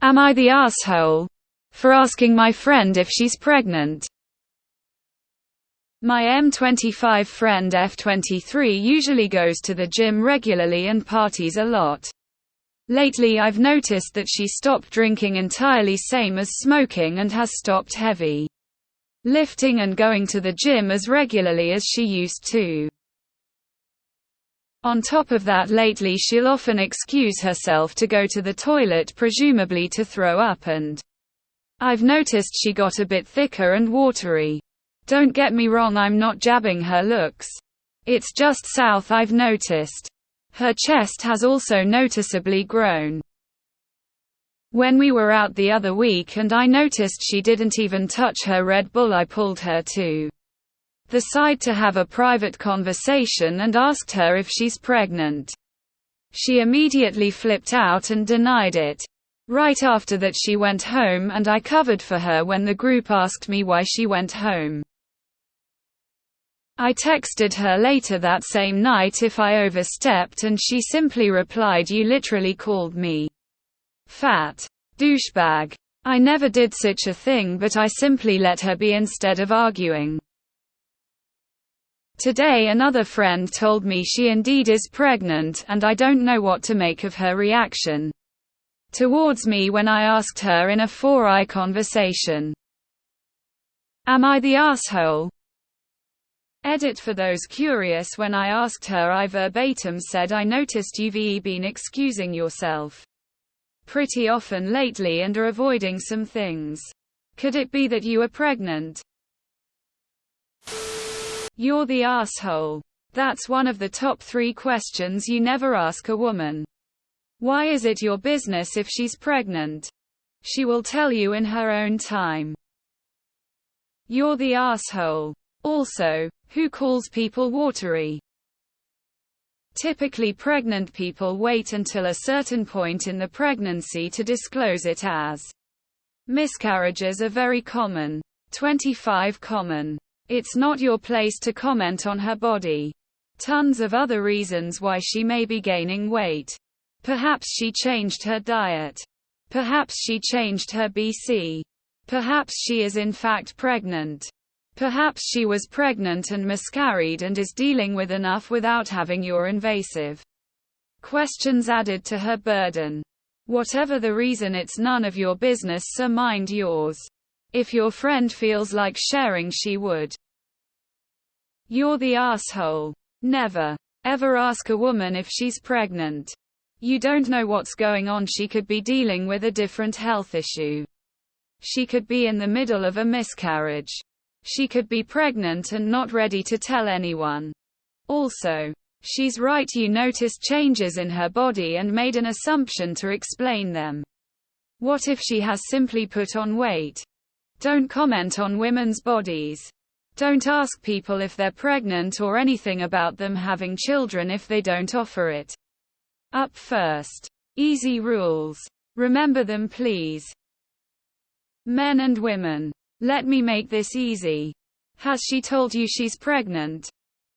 Am I the asshole for asking my friend if she's pregnant? My M25 friend F23 usually goes to the gym regularly and parties a lot. Lately I've noticed that she stopped drinking entirely, same as smoking, and has stopped heavy lifting and going to the gym as regularly as she used to. On top of that, lately she'll often excuse herself to go to the toilet, presumably to throw up, and I've noticed she got a bit thicker and watery. Don't get me wrong, I'm not jabbing her looks. It's just South I've noticed. Her chest has also noticeably grown. When we were out the other week and I noticed she didn't even touch her Red Bull, I pulled her to the side to have a private conversation and asked her if she's pregnant. She immediately flipped out and denied it. Right after that she went home, and I covered for her when the group asked me why she went home. I texted her later that same night if I overstepped, and she simply replied, "You literally called me fat douchebag." I never did such a thing, but I simply let her be instead of arguing. Today another friend told me she indeed is pregnant, and I don't know what to make of her reaction towards me when I asked her in a 4-eye conversation. Am I the asshole? Edit: for those curious, when I asked her, I verbatim said, "I noticed you've been excusing yourself pretty often lately and are avoiding some things. Could it be that you are pregnant?" You're the asshole. That's one of the top 3 questions you never ask a woman. Why is it your business if she's pregnant? She will tell you in her own time. You're the asshole. Also, who calls people watery? Typically pregnant people wait until a certain point in the pregnancy to disclose it, as miscarriages are very common. 25 common. It's not your place to comment on her body. Tons of other reasons why she may be gaining weight. Perhaps she changed her diet. Perhaps she changed her BC. Perhaps she is in fact pregnant. Perhaps she was pregnant and miscarried and is dealing with enough without having your invasive questions added to her burden. Whatever the reason, it's none of your business, so mind yours. If your friend feels like sharing, she would. You're the asshole. Never, ever ask a woman if she's pregnant. You don't know what's going on. She could be dealing with a different health issue. She could be in the middle of a miscarriage. She could be pregnant and not ready to tell anyone. Also, she's right, you noticed changes in her body and made an assumption to explain them. What if she has simply put on weight? Don't comment on women's bodies. Don't ask people if they're pregnant or anything about them having children if they don't offer it up first. Easy rules. Remember them, please. Men and women. Let me make this easy. Has she told you she's pregnant?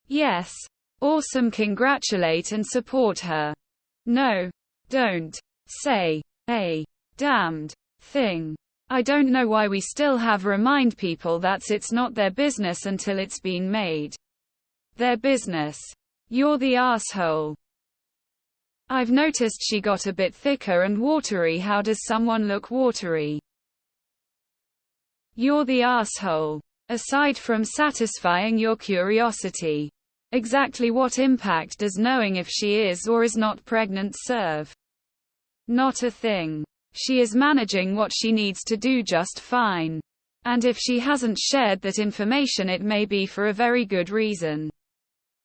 Yes. Awesome, congratulate and support her. No. Don't say a damned thing. I don't know why we still have remind people that it's not their business until it's been made their business. You're the asshole. I've noticed she got a bit thicker and watery. How does someone look watery? You're the asshole. Aside from satisfying your curiosity, exactly what impact does knowing if she is or is not pregnant serve? Not a thing. She is managing what she needs to do just fine. And if she hasn't shared that information, it may be for a very good reason.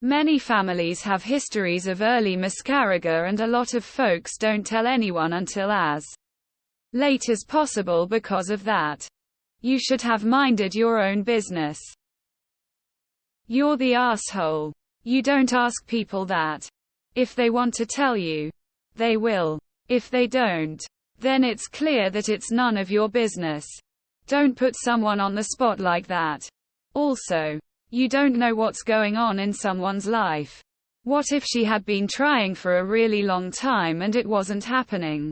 Many families have histories of early miscarriage, and a lot of folks don't tell anyone until as late as possible because of that. You should have minded your own business. You're the asshole. You don't ask people that. If they want to tell you, they will. If they don't, then it's clear that it's none of your business. Don't put someone on the spot like that. Also, you don't know what's going on in someone's life. What if she had been trying for a really long time and it wasn't happening?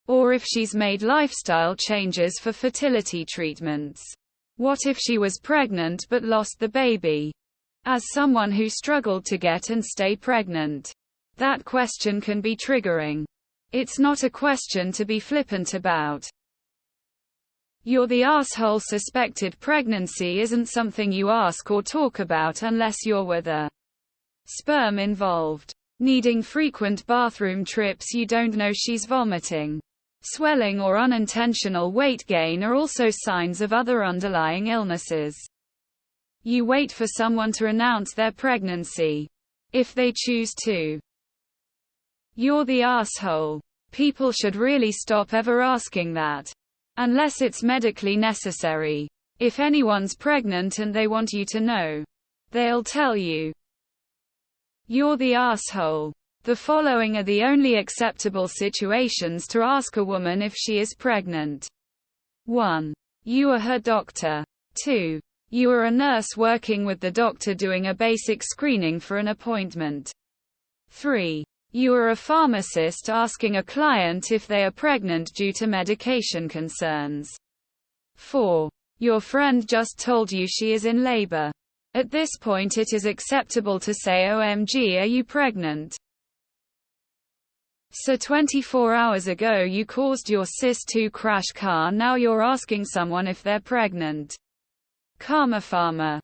Or if she's made lifestyle changes for fertility treatments. What if she was pregnant but lost the baby? As someone who struggled to get and stay pregnant, that question can be triggering. It's not a question to be flippant about. You're the asshole. Suspected pregnancy isn't something you ask or talk about unless you're with a sperm involved. Needing frequent bathroom trips. You don't know she's vomiting. Swelling or unintentional weight gain are also signs of other underlying illnesses. You wait for someone to announce their pregnancy. If they choose to. You're the asshole. People should really stop ever asking that. Unless it's medically necessary. If anyone's pregnant and they want you to know, they'll tell you. You're the asshole. The following are the only acceptable situations to ask a woman if she is pregnant. 1. You are her doctor. 2. You are a nurse working with the doctor doing a basic screening for an appointment. 3. You are a pharmacist asking a client if they are pregnant due to medication concerns. 4. Your friend just told you she is in labor. At this point it is acceptable to say, OMG, are you pregnant? So 24 hours ago you caused your sis to crash car, now you're asking someone if they're pregnant. Karma farmer.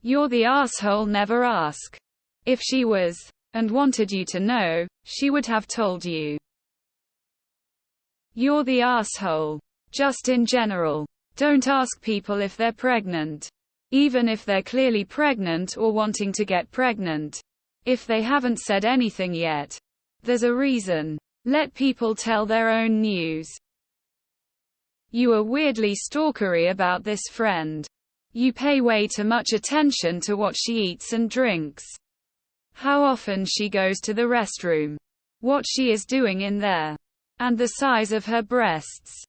You're the asshole. Never ask. If she was, and wanted you to know, she would have told you. You're the asshole. Just in general. Don't ask people if they're pregnant. Even if they're clearly pregnant or wanting to get pregnant. If they haven't said anything yet, there's a reason. Let people tell their own news. You are weirdly stalkery about this friend. You pay way too much attention to what she eats and drinks. How often she goes to the restroom. What she is doing in there. And the size of her breasts.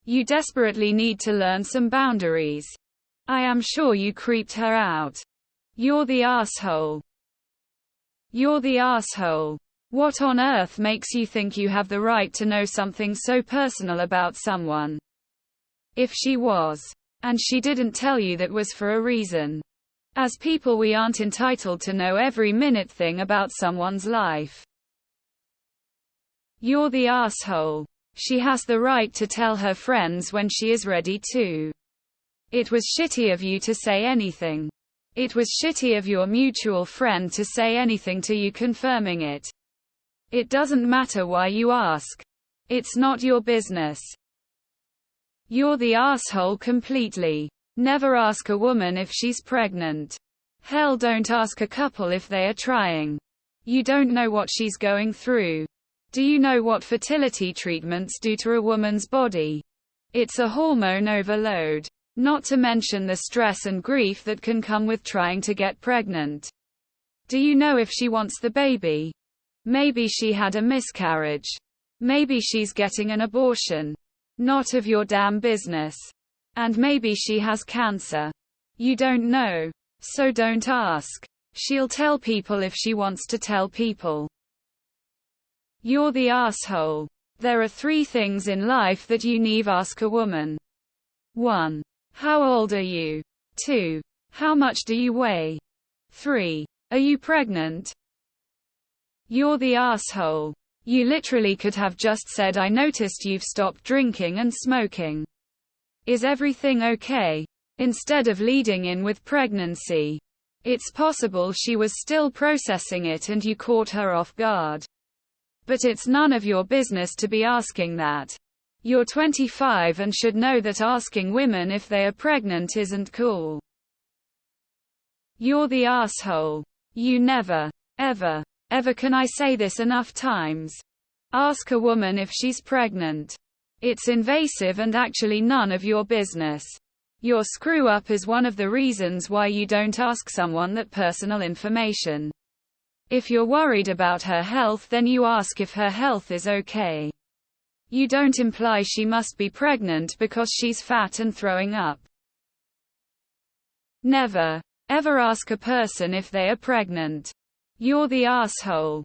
You desperately need to learn some boundaries. I am sure you creeped her out. You're the asshole. You're the asshole. What on earth makes you think you have the right to know something so personal about someone? If she was, and she didn't tell you, that was for a reason. As people, we aren't entitled to know every minute thing about someone's life. You're the asshole. She has the right to tell her friends when she is ready to. It was shitty of you to say anything. It was shitty of your mutual friend to say anything to you confirming it. It doesn't matter why you ask. It's not your business. You're the asshole completely. Never ask a woman if she's pregnant. Hell, don't ask a couple if they are trying. You don't know what she's going through. Do you know what fertility treatments do to a woman's body? It's a hormone overload. Not to mention the stress and grief that can come with trying to get pregnant. Do you know if she wants the baby? Maybe she had a miscarriage. Maybe she's getting an abortion. Not of your damn business. And maybe she has cancer. You don't know. So don't ask. She'll tell people if she wants to tell people. You're the asshole. There are 3 things in life that you need to ask a woman. 1. How old are you? 2. How much do you weigh? 3. Are you pregnant? You're the asshole. You literally could have just said, I noticed you've stopped drinking and smoking. Is everything okay? Instead of leading in with pregnancy. It's possible she was still processing it and you caught her off guard. But it's none of your business to be asking that. You're 25 and should know that asking women if they are pregnant isn't cool. You're the asshole. You never, ever, ever, can I say this enough times? Ask a woman if she's pregnant. It's invasive and actually none of your business. Your screw up is one of the reasons why you don't ask someone that personal information. If you're worried about her health, then you ask if her health is okay. You don't imply she must be pregnant because she's fat and throwing up. Never, ever ask a person if they are pregnant. You're the asshole.